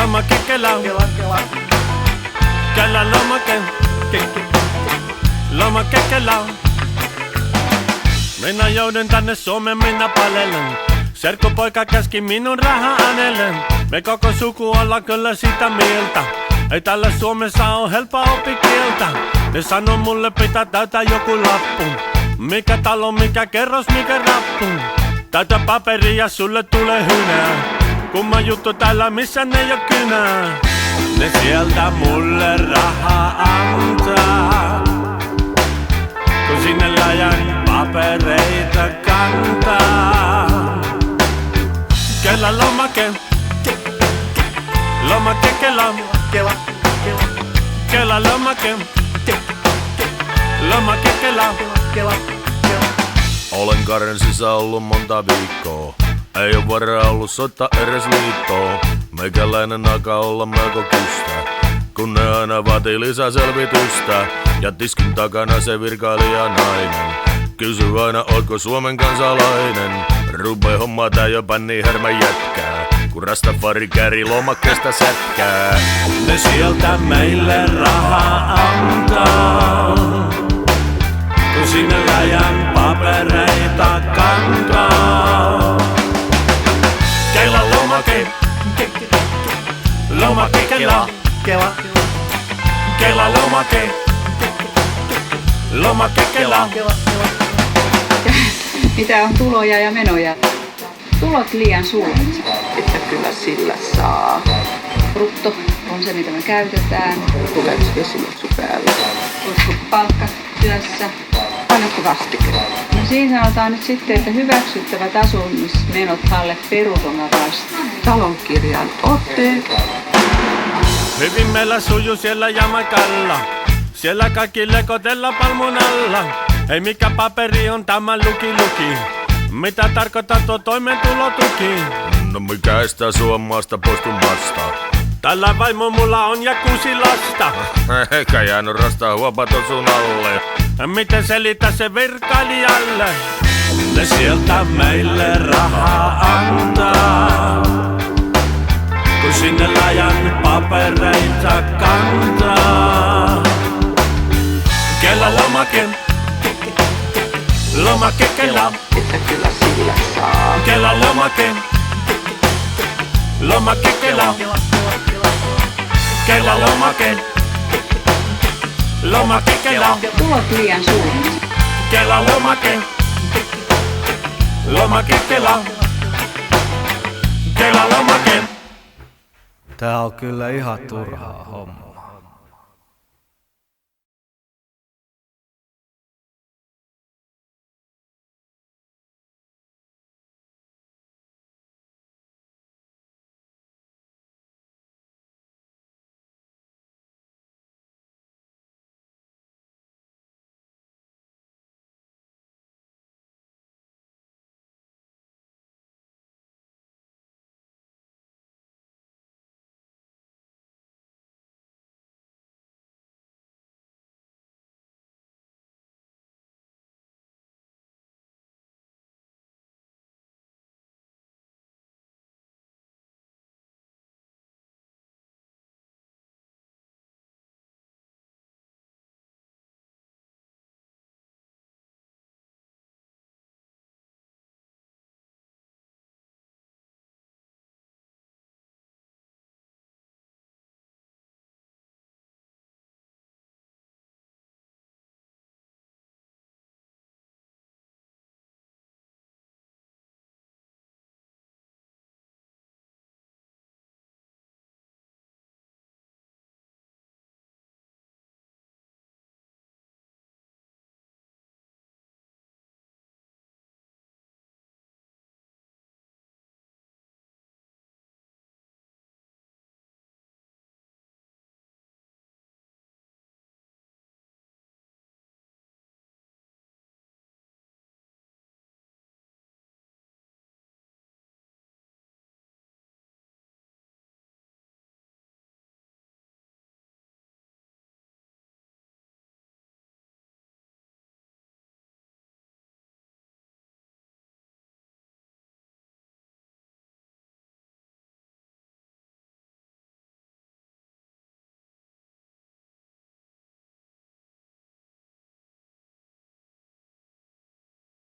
lomake Kela. Kela lomake. Lomake Kela. Minä joudun tänne Suomeen, minä palelen. Serkkupoika käski minun rahaa anellen. Me koko suku ollaan kyllä sitä mieltä. Ei täällä Suomessa oo helppoa oppikieltä. Ne sano mulle pitää täytää joku lappu. Mikä talo, mikä kerros, mikä rappu. Täytä paperia, sulle tulee hynää. Kumma juttu täällä, missä ne ei oo kynää. Ne sieltä mulle rahaa antaa. Kun sinne läjän papereita kantaa. Kela lomake. Lomake Kela. Kela lomake. Lomake Kela. Olen karenssissa ollut monta viikkoa. Ei oo varaa ollut soittaa edes liittoon. Meikäläinen alkaa olla melko kystä, kun ne aina vaatii lisää selvitystä. Ja tiskin takana se virkailija nainen kysyy aina, ootko Suomen kansalainen. Rupee hommaa tää jopa niin härmä jätkää, kun Rastafari käärii lomakkeesta sätkää. Ne sieltä meille rahaa antaa, kun sinne läjän papereita kantaa. Kela lomake. Lomake Kela. Kela lomake. Lomake Kela. Mitä on tuloja ja menoja? Tulot liian suuret, että kyllä sillä saa. Brutto on se, mitä me käytetään. Tuleeko vesimaksu päälle? Olisiko palkka työssä? Annatko vastike? No siinä sanotaan nyt sitten, että hyväksyttävät asumismenot alle perusomavasta. Talonkirjan otteet. Hyvin meillä sujuu siellä Jamaikalla. Siellä kaikki lekotella palmun alla. Ei mikä paperi on tämä luki. Mitä tarkoittaa tuo toimeentulotuki? No mikä estää sua maasta poistumasta? Tällä vaimo mulla on ja 6 lasta. Eikä jäänyt rastaa huopaton sun alle. Miten selitä se virkailijalle? Ne sieltä meille rahaa antaa, kun sinne läjän papereita kantaa. Kela lomake. Lomake Kela. Että kyllä sillä saa. Kela lomake. Lomake Kela. Kela lomake. Lomake Kela. Tulot liian suuret. Kela lomake. Lomake Kela. Kela lomake. Tää on kyllä ihan turhaa hommaa.